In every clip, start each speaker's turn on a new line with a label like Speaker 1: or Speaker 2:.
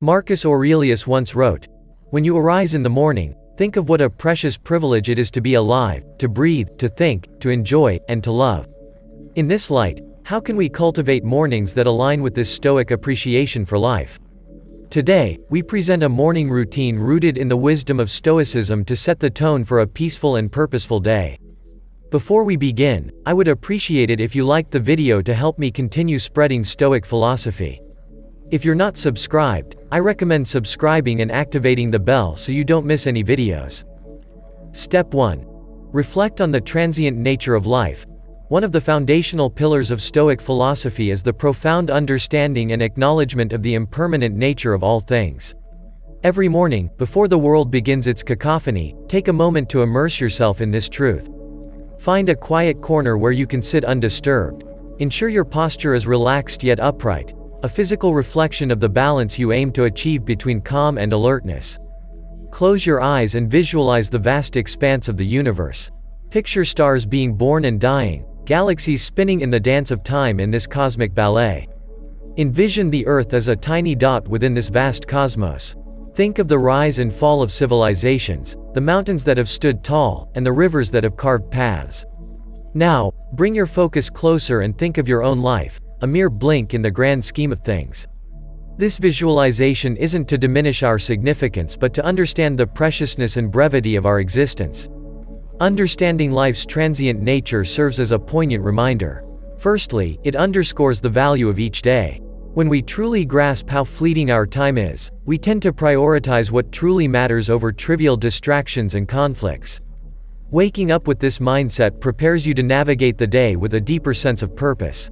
Speaker 1: Marcus Aurelius once wrote, "When you arise in the morning, think of what a precious privilege it is to be alive, to breathe, to think, to enjoy, and to love." In this light, how can we cultivate mornings that align with this Stoic appreciation for life? Today, we present a morning routine rooted in the wisdom of Stoicism to set the tone for a peaceful and purposeful day. Before we begin, I would appreciate it if you liked the video to help me continue spreading Stoic philosophy. If you're not subscribed, I recommend subscribing and activating the bell so you don't miss any videos. Step 1. Reflect on the transient nature of life. One of the foundational pillars of Stoic philosophy is the profound understanding and acknowledgement of the impermanent nature of all things. Every morning, before the world begins its cacophony, take a moment to immerse yourself in this truth. Find a quiet corner where you can sit undisturbed. Ensure your posture is relaxed yet upright, a physical reflection of the balance you aim to achieve between calm and alertness. Close your eyes and visualize the vast expanse of the universe. Picture stars being born and dying, galaxies spinning in the dance of time in this cosmic ballet. Envision the Earth as a tiny dot within this vast cosmos. Think of the rise and fall of civilizations, the mountains that have stood tall, and the rivers that have carved paths. Now, bring your focus closer and think of your own life, a mere blink in the grand scheme of things. This visualization isn't to diminish our significance but to understand the preciousness and brevity of our existence. Understanding life's transient nature serves as a poignant reminder. Firstly, it underscores the value of each day. When we truly grasp how fleeting our time is, we tend to prioritize what truly matters over trivial distractions and conflicts. Waking up with this mindset prepares you to navigate the day with a deeper sense of purpose.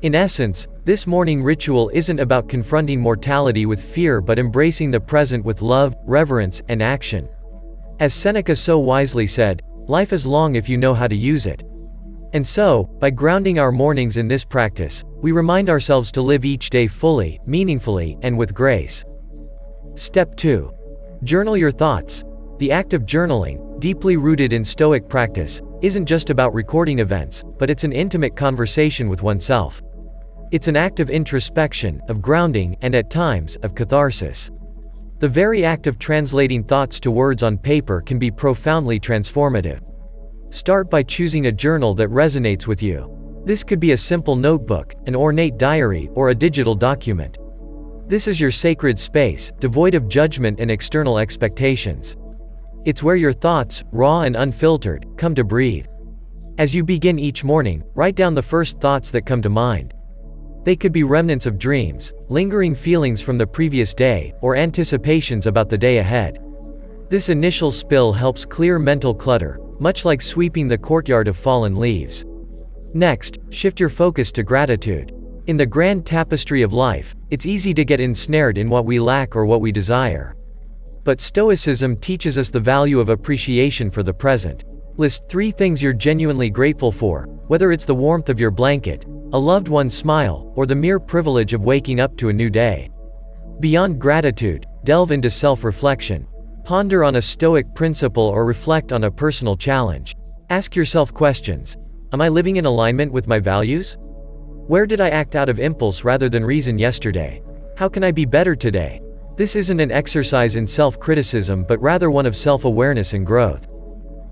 Speaker 1: In essence, this morning ritual isn't about confronting mortality with fear but embracing the present with love, reverence, and action. As Seneca so wisely said, "Life is long if you know how to use it." And so, by grounding our mornings in this practice, we remind ourselves to live each day fully, meaningfully, and with grace. Step 2. Journal your thoughts. The act of journaling, deeply rooted in Stoic practice, isn't just about recording events, but it's an intimate conversation with oneself. It's an act of introspection, of grounding, and at times, of catharsis. The very act of translating thoughts to words on paper can be profoundly transformative. Start by choosing a journal that resonates with you. This could be a simple notebook, an ornate diary, or a digital document. This is your sacred space, devoid of judgment and external expectations. It's where your thoughts, raw and unfiltered, come to breathe. As you begin each morning, write down the first thoughts that come to mind. They could be remnants of dreams, lingering feelings from the previous day, or anticipations about the day ahead. This initial spill helps clear mental clutter, much like sweeping the courtyard of fallen leaves. Next, shift your focus to gratitude. In the grand tapestry of life, it's easy to get ensnared in what we lack or what we desire. But Stoicism teaches us the value of appreciation for the present. List 3 things you're genuinely grateful for, whether it's the warmth of your blanket, a loved one's smile, or the mere privilege of waking up to a new day. Beyond gratitude, delve into self-reflection. Ponder on a Stoic principle or reflect on a personal challenge. Ask yourself questions. Am I living in alignment with my values? Where did I act out of impulse rather than reason yesterday? How can I be better today? This isn't an exercise in self-criticism but rather one of self-awareness and growth.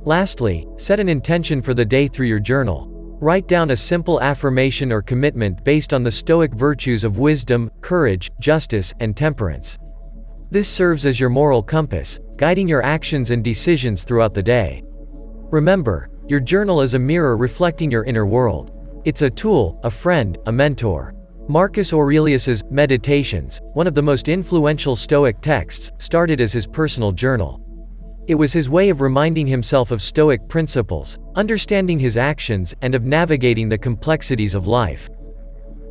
Speaker 1: Lastly, set an intention for the day through your journal. Write down a simple affirmation or commitment based on the Stoic virtues of wisdom, courage, justice, and temperance. This serves as your moral compass, guiding your actions and decisions throughout the day. Remember, your journal is a mirror reflecting your inner world. It's a tool, a friend, a mentor. Marcus Aurelius's Meditations, one of the most influential Stoic texts, started as his personal journal. It was his way of reminding himself of Stoic principles, understanding his actions, and of navigating the complexities of life.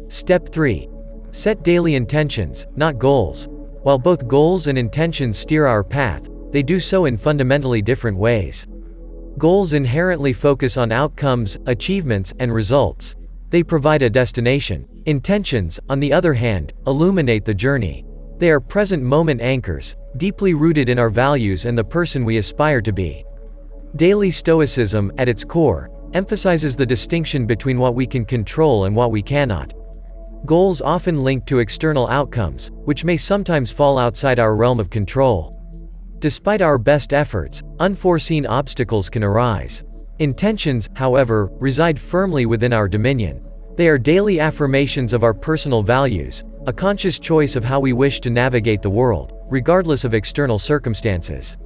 Speaker 1: Step 3. Set daily intentions, not goals. While both goals and intentions steer our path, they do so in fundamentally different ways. Goals inherently focus on outcomes, achievements, and results. They provide a destination. Intentions, on the other hand, illuminate the journey. They are present moment anchors, deeply rooted in our values and the person we aspire to be. Daily Stoicism, at its core, emphasizes the distinction between what we can control and what we cannot. Goals often linked to external outcomes, which may sometimes fall outside our realm of control. Despite our best efforts, unforeseen obstacles can arise. Intentions, however, reside firmly within our dominion. They are daily affirmations of our personal values, a conscious choice of how we wish to navigate the world, regardless of external circumstances.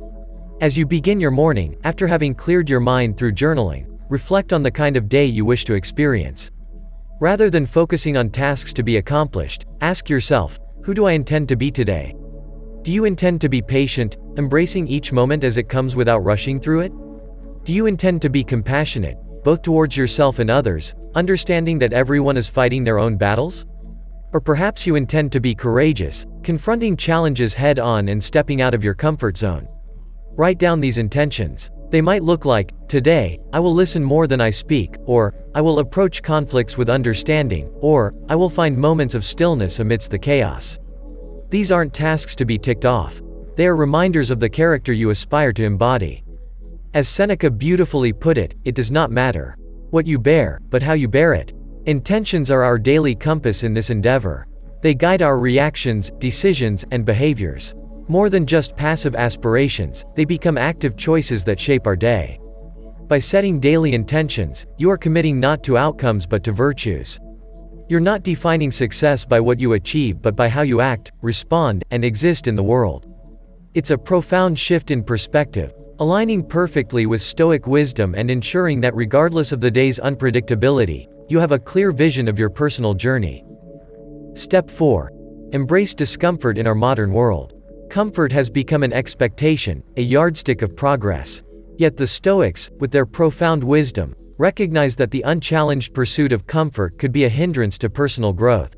Speaker 1: As you begin your morning, after having cleared your mind through journaling, reflect on the kind of day you wish to experience. Rather than focusing on tasks to be accomplished, ask yourself, who do I intend to be today? Do you intend to be patient, embracing each moment as it comes without rushing through it? Do you intend to be compassionate, both towards yourself and others, understanding that everyone is fighting their own battles? Or perhaps you intend to be courageous, confronting challenges head-on and stepping out of your comfort zone. Write down these intentions. They might look like, today, I will listen more than I speak, or, I will approach conflicts with understanding, or, I will find moments of stillness amidst the chaos. These aren't tasks to be ticked off. They are reminders of the character you aspire to embody. As Seneca beautifully put it, it does not matter what you bear, but how you bear it. Intentions are our daily compass in this endeavor. They guide our reactions, decisions, and behaviors. More than just passive aspirations, they become active choices that shape our day. By setting daily intentions, you are committing not to outcomes but to virtues. You're not defining success by what you achieve but by how you act, respond, and exist in the world. It's a profound shift in perspective, aligning perfectly with Stoic wisdom and ensuring that regardless of the day's unpredictability, you have a clear vision of your personal journey. Step 4. Embrace discomfort in our modern world. Comfort has become an expectation, a yardstick of progress. Yet the Stoics, with their profound wisdom, recognized that the unchallenged pursuit of comfort could be a hindrance to personal growth.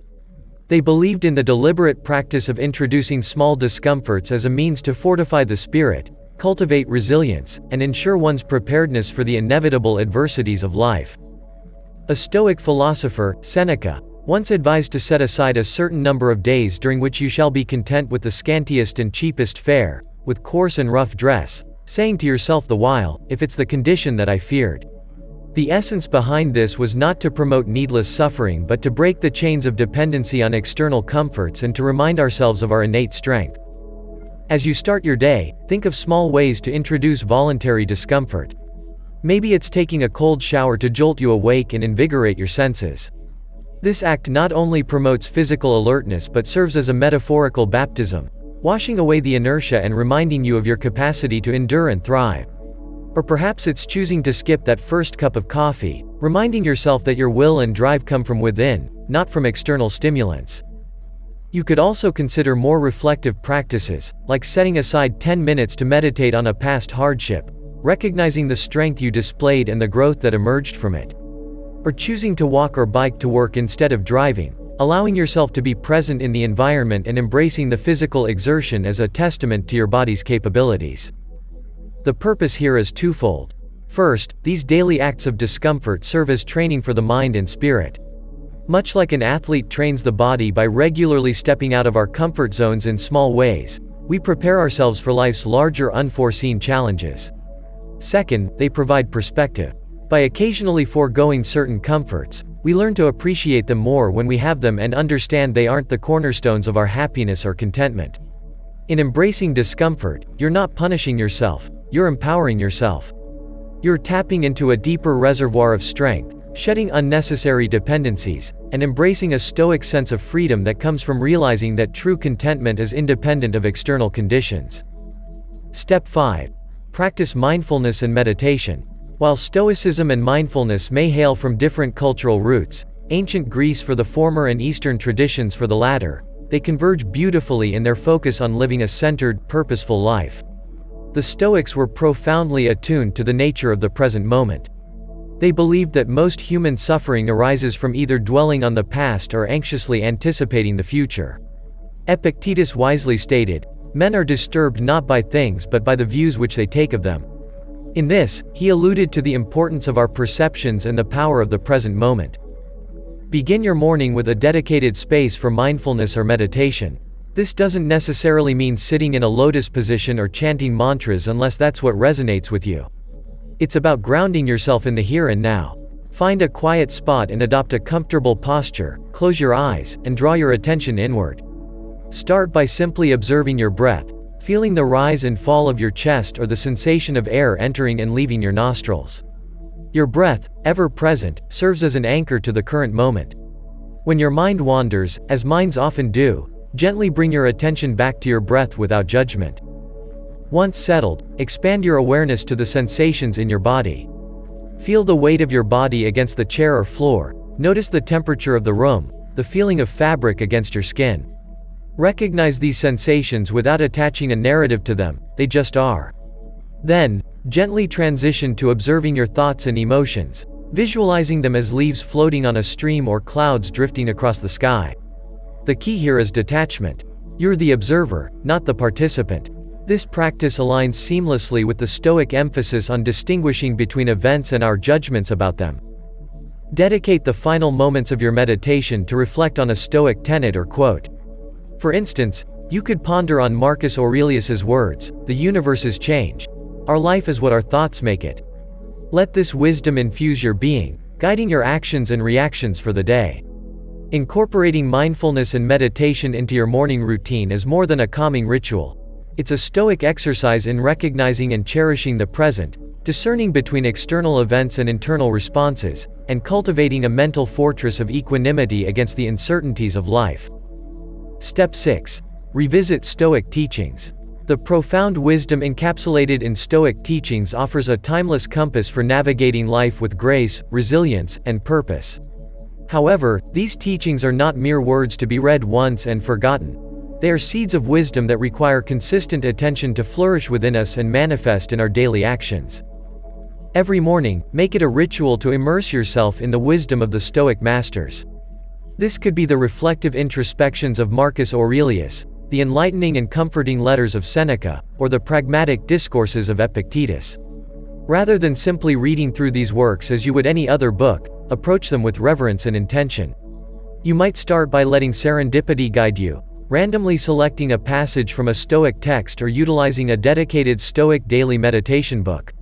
Speaker 1: They believed in the deliberate practice of introducing small discomforts as a means to fortify the spirit, cultivate resilience, and ensure one's preparedness for the inevitable adversities of life. A Stoic philosopher, Seneca, once advised to set aside a certain number of days during which you shall be content with the scantiest and cheapest fare, with coarse and rough dress, saying to yourself the while, if it's the condition that I feared. The essence behind this was not to promote needless suffering but to break the chains of dependency on external comforts and to remind ourselves of our innate strength. As you start your day, think of small ways to introduce voluntary discomfort. Maybe it's taking a cold shower to jolt you awake and invigorate your senses. This act not only promotes physical alertness but serves as a metaphorical baptism, washing away the inertia and reminding you of your capacity to endure and thrive. Or perhaps it's choosing to skip that first cup of coffee, reminding yourself that your will and drive come from within, not from external stimulants. You could also consider more reflective practices, like setting aside 10 minutes to meditate on a past hardship, recognizing the strength you displayed and the growth that emerged from it. Or choosing to walk or bike to work instead of driving, allowing yourself to be present in the environment and embracing the physical exertion as a testament to your body's capabilities. The purpose here is twofold. First, these daily acts of discomfort serve as training for the mind and spirit. Much like an athlete trains the body by regularly stepping out of our comfort zones in small ways, we prepare ourselves for life's larger unforeseen challenges. Second, they provide perspective. By occasionally foregoing certain comforts, we learn to appreciate them more when we have them and understand they aren't the cornerstones of our happiness or contentment. In embracing discomfort, you're not punishing yourself, you're empowering yourself. You're tapping into a deeper reservoir of strength, shedding unnecessary dependencies, and embracing a Stoic sense of freedom that comes from realizing that true contentment is independent of external conditions. Step 5. Practice mindfulness and meditation. While Stoicism and mindfulness may hail from different cultural roots, ancient Greece for the former and Eastern traditions for the latter, they converge beautifully in their focus on living a centered, purposeful life. The Stoics were profoundly attuned to the nature of the present moment. They believed that most human suffering arises from either dwelling on the past or anxiously anticipating the future. Epictetus wisely stated, "Men are disturbed not by things but by the views which they take of them." In this, he alluded to the importance of our perceptions and the power of the present moment. Begin your morning with a dedicated space for mindfulness or meditation. This doesn't necessarily mean sitting in a lotus position or chanting mantras unless that's what resonates with you. It's about grounding yourself in the here and now. Find a quiet spot and adopt a comfortable posture, close your eyes, and draw your attention inward. Start by simply observing your breath, feeling the rise and fall of your chest or the sensation of air entering and leaving your nostrils. Your breath, ever present, serves as an anchor to the current moment. When your mind wanders, as minds often do, gently bring your attention back to your breath without judgment. Once settled, expand your awareness to the sensations in your body. Feel the weight of your body against the chair or floor, notice the temperature of the room, the feeling of fabric against your skin. Recognize these sensations without attaching a narrative to them, they just are. Then, gently transition to observing your thoughts and emotions, visualizing them as leaves floating on a stream or clouds drifting across the sky. The key here is detachment. You're the observer, not the participant. This practice aligns seamlessly with the Stoic emphasis on distinguishing between events and our judgments about them. Dedicate the final moments of your meditation to reflect on a Stoic tenet or quote. For instance, you could ponder on Marcus Aurelius's words, "The universe is change. Our life is what our thoughts make it." Let this wisdom infuse your being, guiding your actions and reactions for the day. Incorporating mindfulness and meditation into your morning routine is more than a calming ritual. It's a Stoic exercise in recognizing and cherishing the present, discerning between external events and internal responses, and cultivating a mental fortress of equanimity against the uncertainties of life. Step 6. Revisit Stoic teachings. The profound wisdom encapsulated in Stoic teachings offers a timeless compass for navigating life with grace, resilience, and purpose. However, these teachings are not mere words to be read once and forgotten. They are seeds of wisdom that require consistent attention to flourish within us and manifest in our daily actions. Every morning, make it a ritual to immerse yourself in the wisdom of the Stoic masters. This could be the reflective introspections of Marcus Aurelius, the enlightening and comforting letters of Seneca, or the pragmatic discourses of Epictetus. Rather than simply reading through these works as you would any other book, approach them with reverence and intention. You might start by letting serendipity guide you, randomly selecting a passage from a Stoic text or utilizing a dedicated Stoic daily meditation book.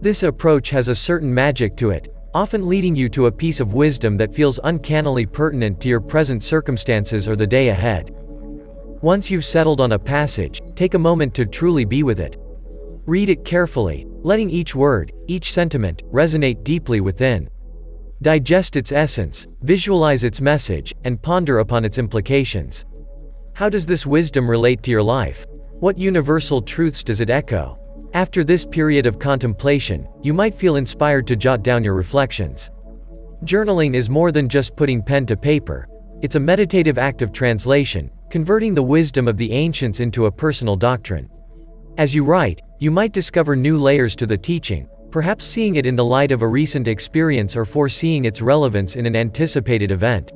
Speaker 1: This approach has a certain magic to it, often leading you to a piece of wisdom that feels uncannily pertinent to your present circumstances or the day ahead. Once you've settled on a passage, take a moment to truly be with it. Read it carefully, letting each word, each sentiment, resonate deeply within. Digest its essence, visualize its message, and ponder upon its implications. How does this wisdom relate to your life? What universal truths does it echo? After this period of contemplation, you might feel inspired to jot down your reflections. Journaling is more than just putting pen to paper. It's a meditative act of translation, converting the wisdom of the ancients into a personal doctrine. As you write, you might discover new layers to the teaching, perhaps seeing it in the light of a recent experience or foreseeing its relevance in an anticipated event.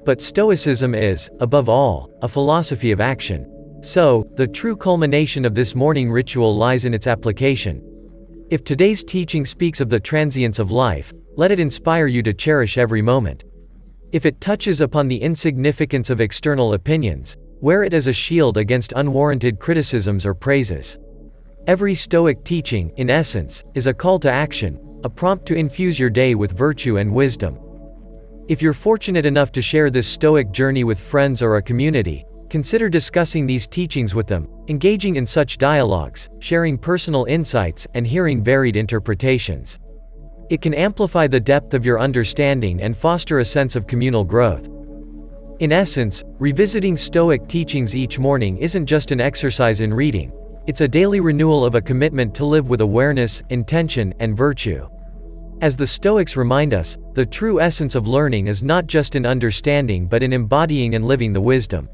Speaker 1: But Stoicism is, above all, a philosophy of action. So, the true culmination of this morning ritual lies in its application. If today's teaching speaks of the transience of life, let it inspire you to cherish every moment. If it touches upon the insignificance of external opinions, wear it as a shield against unwarranted criticisms or praises. Every Stoic teaching, in essence, is a call to action, a prompt to infuse your day with virtue and wisdom. If you're fortunate enough to share this Stoic journey with friends or a community, consider discussing these teachings with them, engaging in such dialogues, sharing personal insights, and hearing varied interpretations. It can amplify the depth of your understanding and foster a sense of communal growth. In essence, revisiting Stoic teachings each morning isn't just an exercise in reading, it's a daily renewal of a commitment to live with awareness, intention, and virtue. As the Stoics remind us, the true essence of learning is not just in understanding but in embodying and living the wisdom.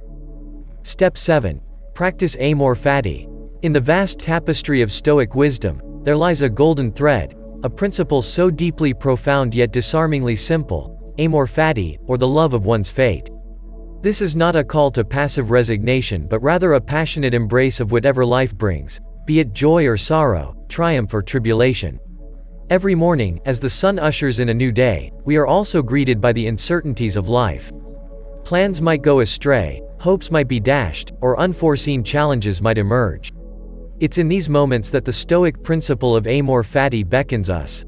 Speaker 1: Step 7. Practice amor fati. In the vast tapestry of Stoic wisdom, there lies a golden thread, a principle so deeply profound yet disarmingly simple, amor fati, or the love of one's fate. This is not a call to passive resignation but rather a passionate embrace of whatever life brings, be it joy or sorrow, triumph or tribulation. Every morning, as the sun ushers in a new day, we are also greeted by the uncertainties of life. Plans might go astray, hopes might be dashed, or unforeseen challenges might emerge. It's in these moments that the Stoic principle of amor fati beckons us.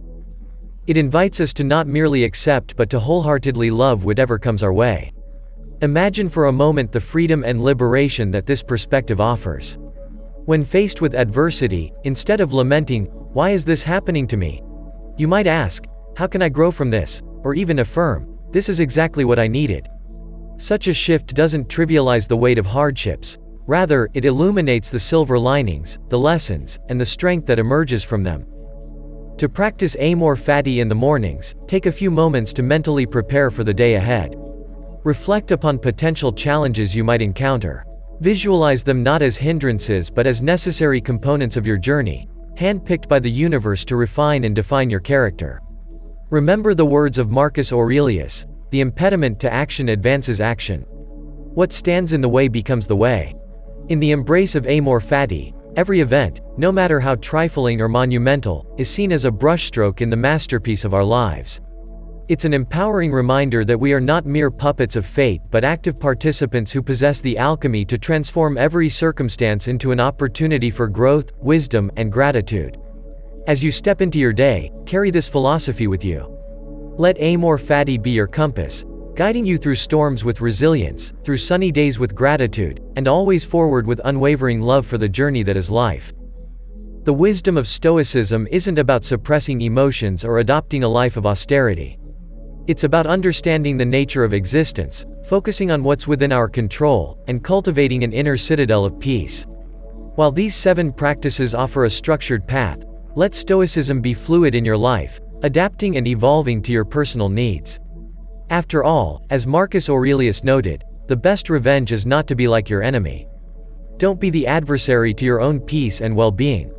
Speaker 1: It invites us to not merely accept but to wholeheartedly love whatever comes our way. Imagine for a moment the freedom and liberation that this perspective offers. When faced with adversity, instead of lamenting, "Why is this happening to me?" you might ask, "How can I grow from this?" or even affirm, "This is exactly what I needed." Such a shift doesn't trivialize the weight of hardships. Rather, it illuminates the silver linings, the lessons, and the strength that emerges from them. To practice amor fati in the mornings, take a few moments to mentally prepare for the day ahead. Reflect upon potential challenges you might encounter. Visualize them not as hindrances but as necessary components of your journey, handpicked by the universe to refine and define your character. Remember the words of Marcus Aurelius, "The impediment to action advances action. What stands in the way becomes the way." In the embrace of amor fati, every event, no matter how trifling or monumental, is seen as a brushstroke in the masterpiece of our lives. It's an empowering reminder that we are not mere puppets of fate but active participants who possess the alchemy to transform every circumstance into an opportunity for growth, wisdom, and gratitude. As you step into your day, carry this philosophy with you. Let amor fati be your compass, guiding you through storms with resilience, through sunny days with gratitude, and always forward with unwavering love for the journey that is life. The wisdom of Stoicism isn't about suppressing emotions or adopting a life of austerity. It's about understanding the nature of existence, focusing on what's within our control, and cultivating an inner citadel of peace. While these 7 practices offer a structured path, let Stoicism be fluid in your life, adapting and evolving to your personal needs. After all, as Marcus Aurelius noted, the best revenge is not to be like your enemy. Don't be the adversary to your own peace and well-being.